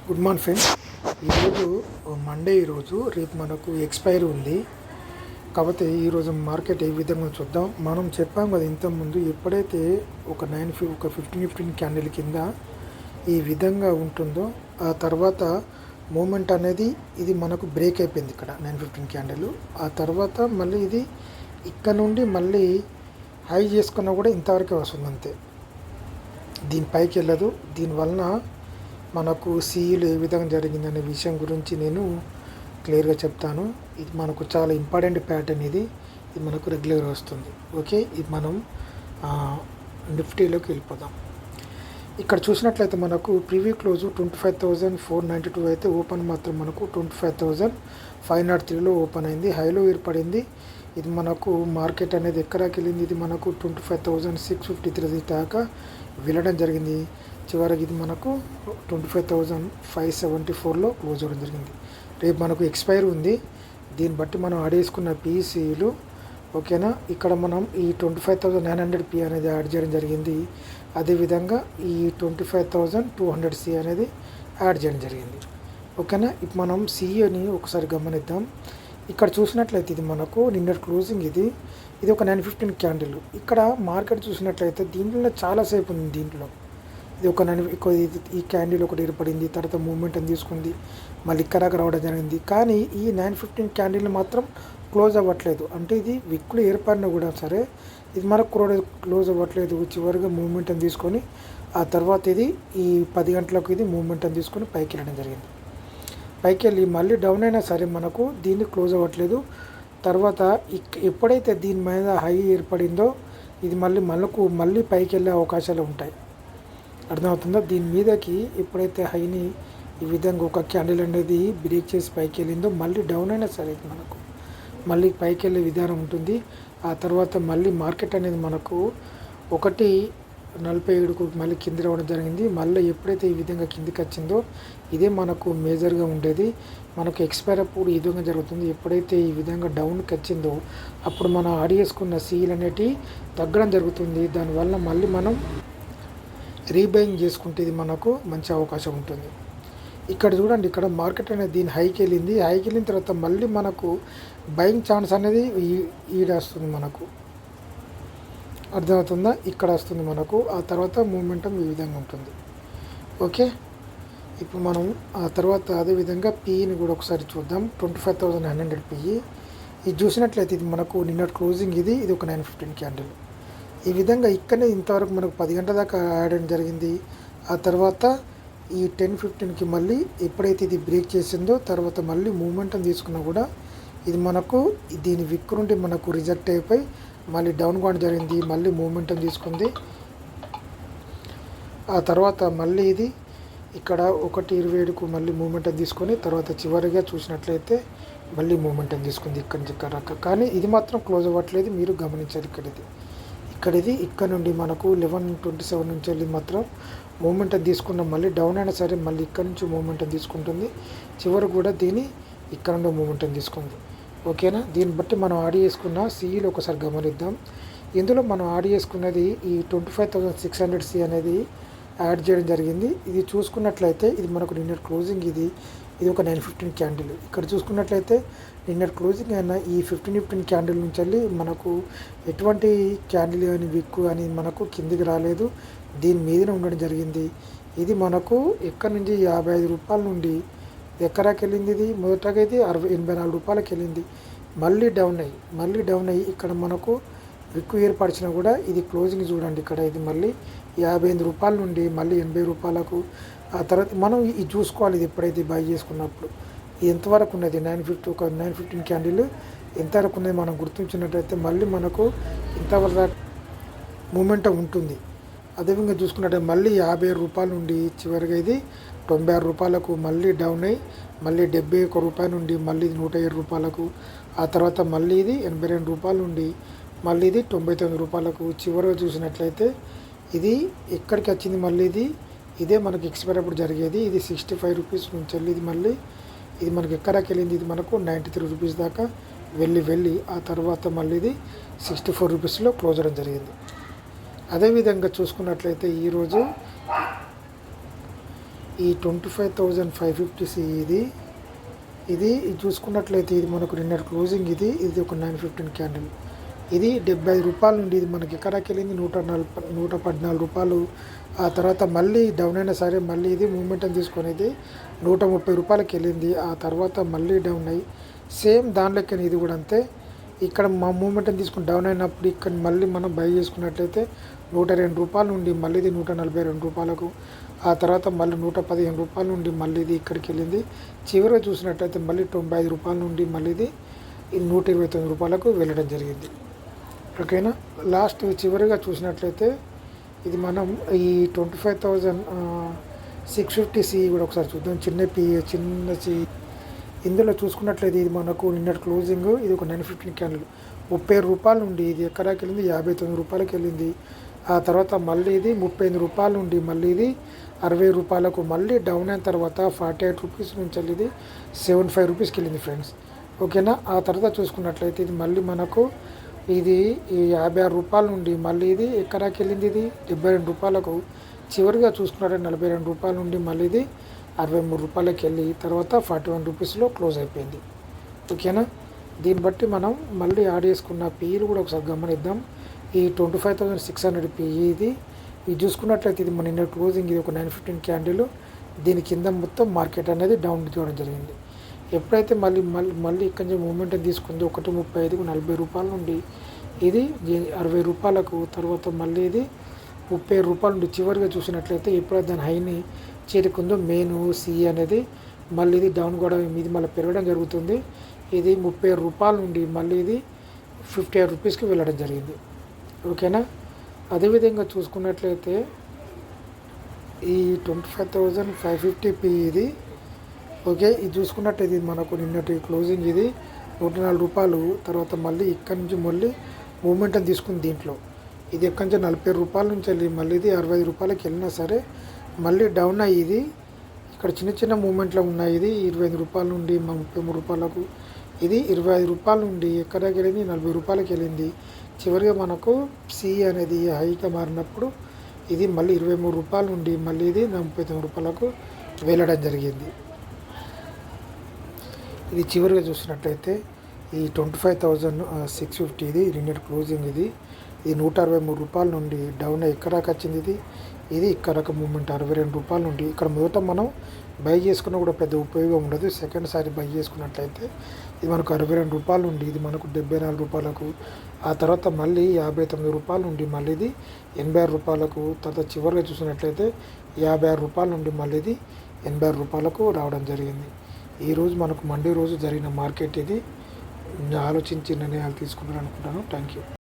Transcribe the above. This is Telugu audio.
Good morning friends. ఈరోజు మండే, ఈరోజు రేపు మనకు ఎక్స్పైరీ ఉంది కాబట్టి ఈరోజు మార్కెట్ ఏ విధంగా చూద్దాం. మనం చెప్పాం కదా ఇంతకుముందు, ఎప్పుడైతే ఒక 15 క్యాండిల్ కింద ఈ విధంగా ఉంటుందో ఆ తర్వాత మూమెంట్ అనేది ఇది మనకు బ్రేక్ అయిపోయింది ఇక్కడ 9:15 క్యాండిల్. ఆ తర్వాత మళ్ళీ ఇది ఇక్కడ నుండి మళ్ళీ హై చేసుకున్నా కూడా ఇంతవరకే వస్తుంది అంతే, దీని పైకి వెళ్ళదు. దీనివలన మనకు సీఈలు ఏ విధంగా జరిగిందనే విషయం గురించి నేను క్లియర్గా చెప్తాను. ఇది మనకు చాలా ఇంపార్టెంట్ ప్యాటర్న్, ఇది మనకు రెగ్యులర్గా వస్తుంది. ఓకే, ఇది మనం నిఫ్టీలోకి వెళ్ళిపోదాం. ఇక్కడ చూసినట్లయితే మనకు ప్రీవ్యూ క్లోజు 25,492 అయితే ఓపెన్ మాత్రం మనకు 25,503లో ఓపెన్ అయింది, హైలో ఏర్పడింది. ఇది మనకు మార్కెట్ అనేది ఎక్కడికి వెళ్ళింది, ఇది మనకు 25,653 దాకా వెళ్ళడం జరిగింది. చివరికి ఇది మనకు 25,574లో క్లోజ్ అవ్వడం జరిగింది. రేపు మనకు ఎక్స్పైర్ ఉంది, దీన్ని బట్టి మనం ఆడేసుకున్న పీసీలు ఓకేనా. ఇక్కడ మనం ఈ 25,900 పి అనేది యాడ్ చేయడం జరిగింది. అదేవిధంగా ఈ 25,200 సి అనేది యాడ్ చేయడం జరిగింది. ఓకేనా, ఇప్పుడు మనం సిఈని ఒకసారి గమనిద్దాం. ఇక్కడ చూసినట్లయితే ఇది మనకు నిన్నటి క్లోజింగ్, ఇది ఒక 9:15 క్యాండిల్. ఇక్కడ మార్కెట్ చూసినట్లయితే దీంట్లో చాలాసేపు ఉంది. దీంట్లో ఇది ఒక ఈ క్యాండిల్ ఒకటి ఏర్పడింది, తర్వాత మూమెంట్ అని తీసుకుంది, మళ్ళీ ఇక్కడ రావడం జరిగింది. కానీ ఈ 9:15 క్యాండిల్ మాత్రం క్లోజ్ అవ్వట్లేదు. అంటే ఇది విక్కులు ఏర్పడినా కూడా సరే ఇది మనకు క్లోజ్ అవ్వట్లేదు. చివరిగా మూమెంట్ అని తీసుకొని ఆ తర్వాత ఇది ఈ 10 గంటలకు ఇది మూమెంట్ అని తీసుకొని పైకి వెళ్ళడం జరిగింది. పైకి వెళ్ళి మళ్ళీ డౌన్ అయినా సరే మనకు దీన్ని క్లోజ్ అవ్వట్లేదు. తర్వాత ఎప్పుడైతే దీని మీద హై ఏర్పడిందో ఇది మళ్ళీ పైకి వెళ్ళే అవకాశాలు ఉంటాయి. అర్థమవుతుందో, దీని మీదకి ఎప్పుడైతే హైని ఈ విధంగా ఒక క్యాండిల్ అనేది బ్రేక్ చేసి పైకి వెళ్ళిందో మళ్ళీ డౌన్ అయినా సరే మనకు మళ్ళీ పైకి వెళ్ళే విధానం ఉంటుంది. ఆ తర్వాత మళ్ళీ మార్కెట్ అనేది మనకు 147కు మళ్ళీ కింద రావడం జరిగింది. మళ్ళీ ఎప్పుడైతే ఈ విధంగా కిందికి వచ్చిందో ఇదే మనకు మేజర్గా ఉండేది. మనకు ఎక్స్పైర్ అప్పుడు ఈ విధంగా జరుగుతుంది. ఎప్పుడైతే ఈ విధంగా డౌన్కి వచ్చిందో అప్పుడు మనం ఆడేసుకున్న సీల్ అనేటివి తగ్గడం జరుగుతుంది. దానివల్ల మళ్ళీ మనం రీబయింగ్ చేసుకుంటే ఇది మనకు మంచి అవకాశం ఉంటుంది. ఇక్కడ చూడండి, ఇక్కడ మార్కెట్ అనేది దీని హైకి వెళ్ళింది. హైకి వెళ్ళిన తర్వాత మళ్ళీ మనకు బయింగ్ ఛాన్స్ అనేది ఈడ వస్తుంది మనకు, అర్థమవుతుందా, ఇక్కడ వస్తుంది మనకు. ఆ తర్వాత మూమెంటం ఈ విధంగా ఉంటుంది. ఓకే, ఇప్పుడు మనం ఆ తర్వాత అదేవిధంగా పీఈని కూడా ఒకసారి చూద్దాం. 25,900 పీఈ ఇది చూసినట్లయితే ఇది మనకు నిన్నటి క్లోజింగ్, ఇది ఒక 9:15 క్యాండిల్. ఈ విధంగా ఇక్కడనే ఇంతవరకు మనకు 10 గంటల దాకా ఆడడం జరిగింది. ఆ తర్వాత ఈ 10:15కి మళ్ళీ ఎప్పుడైతే ఇది బ్రేక్ చేసిందో తర్వాత మళ్ళీ మూమెంటం తీసుకున్నా కూడా ఇది మనకు దీని విక్ నుండి మనకు రిజెక్ట్ అయిపోయి మళ్ళీ డౌన్ కావడం జరిగింది. మళ్ళీ మూమెంటం తీసుకుంది. ఆ తర్వాత మళ్ళీ ఇది ఇక్కడ 1:27కు మళ్ళీ మూమెంటం తీసుకొని తర్వాత చివరిగా చూసినట్లయితే మళ్ళీ మూమెంటం తీసుకుంది ఇక్కడి నుంచి ఇక్కడ దాకా. కానీ ఇది మాత్రం క్లోజ్ అవ్వట్లేదు, మీరు గమనించాలి. ఇక్కడ నుండి మనకు 11:27 నుంచి వెళ్ళి మాత్రం మూమెంటం తీసుకున్న మళ్ళీ డౌన్ అయినా సరే మళ్ళీ ఇక్కడ నుంచి మూమెంటం తీసుకుంటుంది. చివరి కూడా దీని ఇక్కడ నుండి మూమెంటం తీసుకుంది. ఓకేనా, దీన్ని బట్టి మనం ఆడి చేసుకున్న సీఈలు ఒకసారి గమనిద్దాం. ఇందులో మనం ఆడి చేసుకున్నది ఈ 25,600 సి అనేది యాడ్ చేయడం జరిగింది. ఇది చూసుకున్నట్లయితే ఇది మనకు నిన్నటి క్లోజింగ్, ఇది ఒక 9:15 క్యాండిల్. ఇక్కడ చూసుకున్నట్లయితే నిన్నటి క్లోజింగ్ అయిన ఈ 15 క్యాండిల్ నుంచి వెళ్ళి మనకు ఎటువంటి క్యాండిల్ కానీ విక్కు కానీ మనకు కిందికి రాలేదు, దీని మీదనే ఉండడం జరిగింది. ఇది మనకు ఎక్కడి నుంచి 55 రూపాయల నుండి ఎక్కడికి వెళ్ళింది, ఇది మొదటగా ఇది 84 రూపాయలకి వెళ్ళింది. మళ్ళీ డౌన్ అయ్యి ఇక్కడ మనకు విక్కు ఏర్పరిచినా కూడా ఇది క్లోజింగ్ చూడండి. ఇక్కడ ఇది మళ్ళీ 55 రూపాయల నుండి మళ్ళీ 80 రూపాయలకు. ఆ తర్వాత మనం ఇది చూసుకోవాలి, ఇది ఎప్పుడైతే బై చేసుకున్నప్పుడు ఇది ఎంతవరకు ఉన్నది 9:15 క్యాండిల్ ఎంతవరకు ఉన్నది మనం గుర్తించినట్టయితే మళ్ళీ మనకు ఇంతవరకు మూమెంటం ఉంటుంది. అదేవిధంగా చూసుకున్నట్టే మళ్ళీ 57 రూపాయల నుండి చివరిగా ఇది 96 రూపాయలకు మళ్ళీ డౌన్ అయ్యి మళ్ళీ 71 రూపాయల నుండి మళ్ళీ ఇది 107 రూపాయలకు. ఆ తర్వాత మళ్ళీ ఇది 82 రూపాయల నుండి మళ్ళీ ఇది 99 రూపాయలకు. చివరిగా చూసినట్లయితే ఇది ఎక్కడికి వచ్చింది, మళ్ళీ ఇదే మనకి ఎక్స్పైర్ అప్పుడు జరిగేది. ఇది 65 రూపీస్ నుంచి వెళ్ళి ఇది మనకి ఎక్కడికి వెళ్ళింది, ఇది మనకు 93 రూపీస్ దాకా వెళ్ళి ఆ తర్వాత మళ్ళీ ఇది 64 రూపీస్లో క్లోజ్ అవ్వడం జరిగింది. అదేవిధంగా చూసుకున్నట్లయితే ఈరోజు ఈ 25,550 ఇది ఇది చూసుకున్నట్లయితే ఇది మనకు నిన్నటి క్లోజింగ్ ఇది ఒక 915 క్యాండిల్. ఇది 75 రూపాయల నుండి ఇది మనకి ఎక్కడికి వెళ్ళింది 114 రూపాయలు. ఆ తర్వాత మళ్ళీ డౌన్ అయినా సరే మళ్ళీ ఇది మూమెంటం తీసుకునేది 130 రూపాయలకి వెళ్ళింది. ఆ తర్వాత మళ్ళీ డౌన్ అయ్యి సేమ్ దాని లెక్కన ఇది కూడా అంతే. ఇక్కడ మా మూమెంటం తీసుకుని డౌన్ అయినప్పుడు ఇక్కడ మళ్ళీ మనం బై చేసుకున్నట్లయితే 102 రూపాయల నుండి మళ్ళీ ఇది 142 రూపాయలకు. ఆ తర్వాత మళ్ళీ 115 రూపాయల నుండి మళ్ళీ ఇది ఇక్కడికి వెళ్ళింది. చివరిగా చూసినట్లయితే మళ్ళీ 95 రూపాయల నుండి మళ్ళీ ఇది 129 రూపాయలకు వెళ్ళడం జరిగింది. ఓకేనా. లాస్ట్ చివరిగా చూసినట్లయితే ఇది మనం ఈ 25,650 కూడా ఒకసారి చూద్దాం. చిన్న ఇందులో చూసుకున్నట్లయితే ఇది మనకు నిన్నటి క్లోజింగ్ ఇది ఒక 915 క్యాండిల్ 30 రూపాయల నుండి ఇది ఎక్కడికి వెళ్ళింది 59 రూపాయలకి వెళ్ళింది. ఆ తర్వాత మళ్ళీ ఇది 35 రూపాయల నుండి మళ్ళీ ఇది 60 రూపాయలకు మళ్ళీ డౌన్ అయిన తర్వాత 48 రూపీస్ నుంచి ఇది 75 రూపీస్కి వెళ్ళింది ఫ్రెండ్స్. ఓకేనా. ఆ తర్వాత చూసుకున్నట్లయితే ఇది మళ్ళీ మనకు ఇది 56 రూపాయల నుండి మళ్ళీ ఇది ఎక్కడికి వెళ్ళింది ఇది 72 రూపాయలకు. చివరిగా చూసుకున్నట్లయితే 42 రూపాయల నుండి మళ్ళీ ఇది 63 రూపాయలకి వెళ్ళి తర్వాత 41 రూపీస్లో క్లోజ్ అయిపోయింది. ఓకేనా. దీన్ని బట్టి మనం మళ్ళీ యాడ్ చేసుకున్న పీఈలు కూడా ఒకసారి గమనిద్దాం. ఈ 25,600 పీఈ ఇది చూసుకున్నట్లయితే ఇది మన నిన్న క్లోజింగ్ ఇది ఒక 915 క్యాండిల్. దీని కింద మొత్తం మార్కెట్ అనేది డౌన్ తీయడం జరిగింది. ఎప్పుడైతే మళ్ళీ ఇక్కడి నుంచి మూమెంట్ తీసుకుంది 1.35 40 రూపాయల నుండి ఇది 60 రూపాయలకు. తర్వాత మళ్ళీ ఇది 30 రూపాయల నుండి చివరిగా చూసినట్లయితే ఎప్పుడైతే దాని హైని చేరుకుందో మెయిన్ సి అనేది మళ్ళీ ఇది డౌన్ కూడా ఇది మళ్ళీ పెరగడం జరుగుతుంది. ఇది 30 రూపాయల నుండి మళ్ళీ ఇది 58 రూపీస్కి వెళ్ళడం జరిగింది. ఓకేనా. అదేవిధంగా చూసుకున్నట్లయితే ఈ 25,550 పీ ఇది ఓకే. ఇది చూసుకున్నట్లయితే ఇది మనకు నిన్నటి క్లోజింగ్ ఇది 104 రూపాయలు. తర్వాత మళ్ళీ ఇక్కడి నుంచి మళ్ళీ మూమెంటం తీసుకుంది. దీంట్లో ఇది ఎక్కడి నుంచి 40 రూపాయల నుంచి వెళ్ళి మళ్ళీ ఇది 65 రూపాయలకి వెళ్ళినా సరే మళ్ళీ డౌన్ అయ్యి ఇది ఇక్కడ చిన్న మూమెంట్లో ఉన్నాయి. ఇది 25 రూపాయల నుండి 33 రూపాయలకు ఇది 25 రూపాయల నుండి ఎక్కడికి వెళ్ళింది 40 రూపాయలకి వెళ్ళింది. చివరిగా మనకు సి అనేది హైగా మారినప్పుడు ఇది మళ్ళీ 23 రూపాయల నుండి మళ్ళీ ఇది 39 రూపాయలకు వెళ్ళడం జరిగింది. ఇది చివరిగా చూసినట్లయితే ఈ 25,650 ఇది నిన్నటి క్లోజింగ్ ఇది 163 రూపాయల నుండి డౌన్ ఎక్కడాకి వచ్చింది. ఇది ఇక్కడ మూమెంట్ 62 రూపాయల నుండి ఇక్కడ మొదట మనం బై చేసుకున్న కూడా పెద్ద ఉపయోగం ఉండదు. సెకండ్ సారి బై చేసుకున్నట్లయితే ఇది మనకు 62 రూపాయల నుండి ఇది మనకు 74 రూపాయలకు. ఆ తర్వాత మళ్ళీ 59 రూపాయల నుండి మళ్ళీ ఇది 86 రూపాయలకు. తర్వాత చివరిగా చూసినట్లయితే 56 రూపాయల నుండి మళ్ళీ ఇది 86 రూపాయలకు రావడం జరిగింది. ఈరోజు మనకు మండే రోజు జరిగిన మార్కెట్ ఇది. ఆలోచించి నిర్ణయాలు తీసుకుంటాను అనుకుంటాను. Thank you.